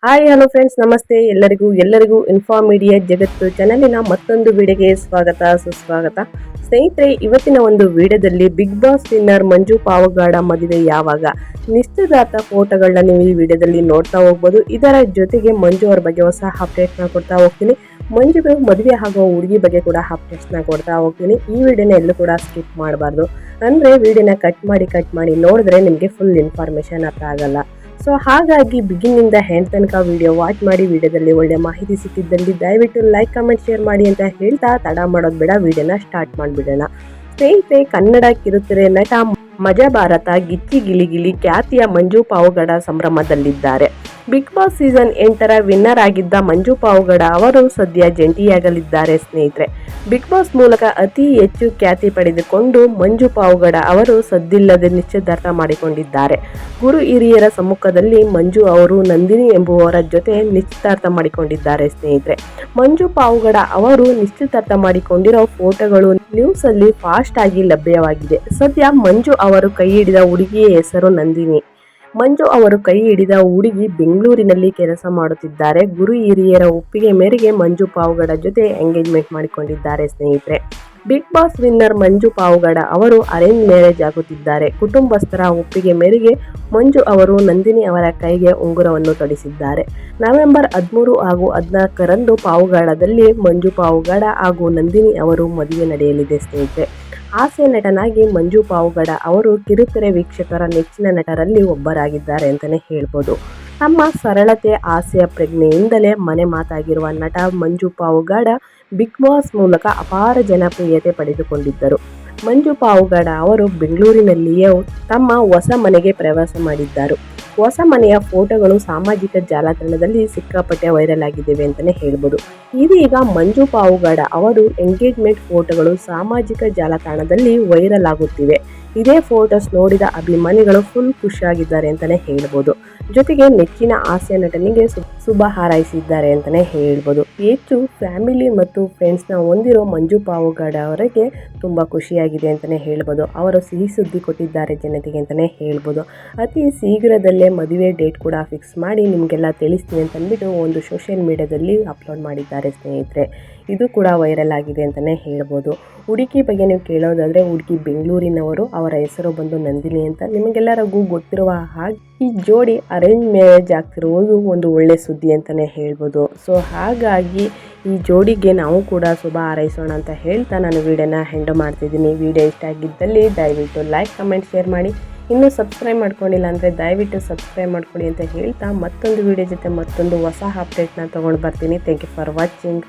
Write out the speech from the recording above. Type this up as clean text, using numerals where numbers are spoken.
Hi hello friends, ನಮಸ್ತೆ. ಎಲ್ಲರಿಗೂ inform media ಜಗತ್ತು ಚಾನಲಿನ ಮತ್ತೊಂದು ವಿಡಿಯೋಗೆ ಸ್ವಾಗತ ಸುಸ್ವಾಗತ. ಸ್ನೇಹಿತರೆ, ಇವತ್ತಿನ ಒಂದು ವಿಡಿಯೋದಲ್ಲಿ ಬಿಗ್ ಬಾಸ್ ವಿನ್ನರ್ ಮಂಜು ಪಾವಗಾಡ ಮದುವೆ ಯಾವಾಗ, ನಿಶ್ಚಿತಾರ್ಥ ಫೋಟೋಗಳನ್ನ ನೀವು ಈ ವಿಡಿಯೋದಲ್ಲಿ ನೋಡ್ತಾ ಹೋಗ್ಬೋದು. ಇದರ ಜೊತೆಗೆ ಮಂಜು ಅವ್ರ ಬಗ್ಗೆ ಹೊಸ ಅಪ್ಡೇಟ್ನ ಕೊಡ್ತಾ ಹೋಗ್ತೀನಿ. ಮಂಜು ಮದುವೆ ಆಗುವ ಹುಡುಗಿ ಬಗ್ಗೆ ಕೂಡ ಅಪ್ಡೇಟ್ಸ್ನ ಕೊಡ್ತಾ ಹೋಗ್ತೀನಿ. ಈ ವಿಡಿಯೋನ ಎಲ್ಲೂ ಕೂಡ ಸ್ಕಿಪ್ ಮಾಡಬಾರ್ದು. ಅಂದರೆ ವಿಡಿಯೋನ ಕಟ್ ಮಾಡಿ ನೋಡಿದ್ರೆ ನಿಮಗೆ ಫುಲ್ ಇನ್ಫಾರ್ಮೇಷನ್ ಅರ್ಥ ಆಗಲ್ಲ. ಸೊ ಹಾಗಾಗಿ ಬಿಗಿನಿಂದ ಎಂಡ್ ತನಕ ವಿಡಿಯೋ ವಾಚ್ ಮಾಡಿ. ವಿಡಿಯೋದಲ್ಲಿ ಒಳ್ಳೆ ಮಾಹಿತಿ ಸಿಕ್ಕಿದ್ದಲ್ಲಿ ದಯವಿಟ್ಟು ಲೈಕ್, ಕಮೆಂಟ್, ಶೇರ್ ಮಾಡಿ ಅಂತ ಹೇಳ್ತಾ ತಡ ಮಾಡೋದು ಬೇಡ, ವಿಡಿಯೋನ ಸ್ಟಾರ್ಟ್ ಮಾಡಿಬಿಡೋಣ. ಸ್ನೇಹಿತರೆ, ಕನ್ನಡ ಕಿರುತೆರೆ ನಟ ಮಜಾ ಭಾರತ ಗಿಚ್ಚಿ ಗಿಲಿಗಿಲಿ ಖ್ಯಾತಿಯ ಮಂಜು ಪಾವಗಡ ಸಂಭ್ರಮದಲ್ಲಿದ್ದಾರೆ. ಬಿಗ್ ಬಾಸ್ ಸೀಸನ್ 8ರ ವಿನ್ನರ್ ಆಗಿದ್ದ ಮಂಜು ಪಾವಗಡ ಅವರು ಸದ್ಯ ಜಂಟಿಯಾಗಲಿದ್ದಾರೆ. ಸ್ನೇಹಿತರೆ, ಬಿಗ್ ಬಾಸ್ ಮೂಲಕ ಅತಿ ಹೆಚ್ಚು ಖ್ಯಾತಿ ಪಡೆದುಕೊಂಡು ಮಂಜು ಪಾವಗಡ ಅವರು ಸದ್ದಿಲ್ಲದೆ ನಿಶ್ಚಿತಾರ್ಥ ಮಾಡಿಕೊಂಡಿದ್ದಾರೆ. ಗುರು ಹಿರಿಯರ ಸಮ್ಮುಖದಲ್ಲಿ ಮಂಜು ಅವರು ನಂದಿನಿ ಎಂಬುವವರ ಜೊತೆ ನಿಶ್ಚಿತಾರ್ಥ ಮಾಡಿಕೊಂಡಿದ್ದಾರೆ. ಸ್ನೇಹಿತರೆ, ಮಂಜು ಪಾವಗಡ ಅವರು ನಿಶ್ಚಿತಾರ್ಥ ಮಾಡಿಕೊಂಡಿರೋ ಫೋಟೋಗಳು ನ್ಯೂಸ್ ಅಲ್ಲಿ ಫಾಸ್ಟ್ ಆಗಿ ಲಭ್ಯವಾಗಿದೆ. ಸದ್ಯ ಮಂಜು ಅವರು ಕೈ ಹಿಡಿದ ಹುಡುಗಿಯ ಹೆಸರು ನಂದಿನಿ. ಮಂಜು ಅವರು ಕೈ ಹಿಡಿದ ಹುಡುಗಿ ಬೆಂಗಳೂರಿನಲ್ಲಿ ಕೆಲಸ ಮಾಡುತ್ತಿದ್ದಾರೆ. ಗುರು ಹಿರಿಯರ ಒಪ್ಪಿಗೆ ಮೇರೆಗೆ ಮಂಜು ಪಾವಗಡ ಜೊತೆ ಎಂಗೇಜ್ಮೆಂಟ್ ಮಾಡಿಕೊಂಡಿದ್ದಾರೆ. ಸ್ನೇಹಿತರೆ, ಬಿಗ್ ಬಾಸ್ ವಿನ್ನರ್ ಮಂಜು ಪಾವಗಡ ಅವರು ಅರೇಂಜ್ ಮ್ಯಾರೇಜ್ ಆಗುತ್ತಿದ್ದಾರೆ. ಕುಟುಂಬಸ್ಥರ ಒಪ್ಪಿಗೆ ಮೇರೆಗೆ ಮಂಜು ಅವರು ನಂದಿನಿ ಅವರ ಕೈಗೆ ಉಂಗುರವನ್ನು ತೊಡಿಸಿದ್ದಾರೆ. ನವೆಂಬರ್ 13 ಹಾಗೂ 14ರಂದು ಪಾವಗಡದಲ್ಲಿ ಮಂಜು ಪಾವಗಡ ಹಾಗೂ ನಂದಿನಿ ಅವರು ಮದುವೆ ನಡೆಯಲಿದೆ. ಸ್ನೇಹಿತರೆ, ಹಾಸ್ಯ ನಟನಾಗಿ ಮಂಜು ಪಾವಗಡ ಅವರು ಕಿರುತೆರೆ ವೀಕ್ಷಕರ ನೆಚ್ಚಿನ ನಟರಲ್ಲಿ ಒಬ್ಬರಾಗಿದ್ದಾರೆ ಅಂತಲೇ ಹೇಳ್ಬೋದು. ತಮ್ಮ ಸರಳತೆ, ಹಾಸ್ಯ ಪ್ರಜ್ಞೆಯಿಂದಲೇ ಮನೆ ಮಾತಾಗಿರುವ ನಟ ಮಂಜು ಪಾವಗಡ ಬಿಗ್ ಬಾಸ್ ಮೂಲಕ ಅಪಾರ ಜನಪ್ರಿಯತೆ ಪಡೆದುಕೊಂಡಿದ್ದರು. ಮಂಜು ಪಾವಗಡ ಅವರು ಬೆಂಗಳೂರಿನಲ್ಲಿಯೇ ತಮ್ಮ ಹೊಸ ಮನೆಗೆ ಪ್ರವಾಸ ಮಾಡಿದ್ದರು. ಹೊಸ ಮನೆಯ ಫೋಟೋಗಳು ಸಾಮಾಜಿಕ ಜಾಲತಾಣದಲ್ಲಿ ಸಿಕ್ಕಾಪಟ್ಟೆ ವೈರಲ್ ಆಗಿದ್ದೇವೆ ಅಂತಲೇ ಹೇಳ್ಬೋದು. ಇದೀಗ ಮಂಜು ಪಾವಗಡ ಅವರು ಎಂಗೇಜ್ಮೆಂಟ್ ಫೋಟೋಗಳು ಸಾಮಾಜಿಕ ಜಾಲತಾಣದಲ್ಲಿ ವೈರಲ್ ಆಗುತ್ತಿವೆ. ಇದೇ ಫೋಟೋಸ್ ನೋಡಿದ ಅಭಿಮಾನಿಗಳು ಫುಲ್ ಖುಷಿಯಾಗಿದ್ದಾರೆ ಅಂತಲೇ ಹೇಳ್ಬೋದು. ಜೊತೆಗೆ ನೆಚ್ಚಿನ ಹಾಸ್ಯ ನಟನಿಗೆ ಶುಭ ಹಾರೈಸಿದ್ದಾರೆ ಅಂತಲೇ ಹೇಳ್ಬೋದು. ಹೆಚ್ಚು ಫ್ಯಾಮಿಲಿ ಮತ್ತು ಫ್ರೆಂಡ್ಸ್ನ ಹೊಂದಿರೋ ಮಂಜು ಪಾವಗಡ ಅವರಿಗೆ ತುಂಬ ಖುಷಿಯಾಗಿದೆ ಅಂತಲೇ ಹೇಳ್ಬೋದು. ಅವರು ಸಿಹಿ ಸುದ್ದಿ ಕೊಟ್ಟಿದ್ದಾರೆ ಜನತೆಗೆ ಅಂತಲೇ ಹೇಳ್ಬೋದು. ಅತಿ ಶೀಘ್ರದಲ್ಲೇ ಮದುವೆ ಡೇಟ್ ಕೂಡ ಫಿಕ್ಸ್ ಮಾಡಿ ನಿಮಗೆಲ್ಲ ತಿಳಿಸ್ತೀನಿ ಅಂತಂದ್ಬಿಟ್ಟು ಒಂದು ಸೋಷಿಯಲ್ ಮೀಡಿಯಾದಲ್ಲಿ ಅಪ್ಲೋಡ್ ಮಾಡಿದ್ದಾರೆ. ಸ್ನೇಹಿತರೆ, ಇದು ಕೂಡ ವೈರಲ್ ಆಗಿದೆ ಅಂತಲೇ ಹೇಳ್ಬೋದು. ಹುಡುಗಿ ಬಗ್ಗೆ ನೀವು ಕೇಳೋದಾದರೆ, ಹುಡುಗಿ ಬೆಂಗಳೂರಿನವರು, ಅವರ ಹೆಸರು ಬಂದು ನಂದಿನಿ ಅಂತ. ನಿಮಗೆಲ್ಲರಿಗೂ ಗೊತ್ತಿರುವ ಹಾಗೆ ಈ ಜೋಡಿ ಅರೇಂಜ್ ಮ್ಯಾರೇಜ್ ಆಗ್ತಿರುವುದು ಒಂದು ಒಳ್ಳೆ ಸುದ್ದಿ ಅಂತಲೇ ಹೇಳ್ಬೋದು. ಸೊ ಹಾಗಾಗಿ ಈ ಜೋಡಿಗೆ ನಾವು ಕೂಡ ಶುಭ ಹಾರೈಸೋಣ ಅಂತ ಹೇಳ್ತಾ ನಾನು ವಿಡಿಯೋನ ಎಂಡ್ ಮಾಡ್ತಿದ್ದೀನಿ. ವಿಡಿಯೋ ಇಷ್ಟ ಆಗಿದ್ದಲ್ಲಿ ದಯವಿಟ್ಟು ಲೈಕ್, ಕಮೆಂಟ್, ಶೇರ್ ಮಾಡಿ. ಇನ್ನೂ ಸಬ್ಸ್ಕ್ರೈಬ್ ಮಾಡ್ಕೊಂಡಿಲ್ಲ ಅಂದರೆ ದಯವಿಟ್ಟು ಸಬ್ಸ್ಕ್ರೈಬ್ ಮಾಡ್ಕೊಳ್ಳಿ ಅಂತ ಹೇಳ್ತಾ ಮತ್ತೊಂದು ವಿಡಿಯೋ ಜೊತೆ ಮತ್ತೊಂದು ಹೊಸ ಅಪ್ಡೇಟ್ನ ತೊಗೊಂಡು ಬರ್ತೀನಿ. Thank you for watching.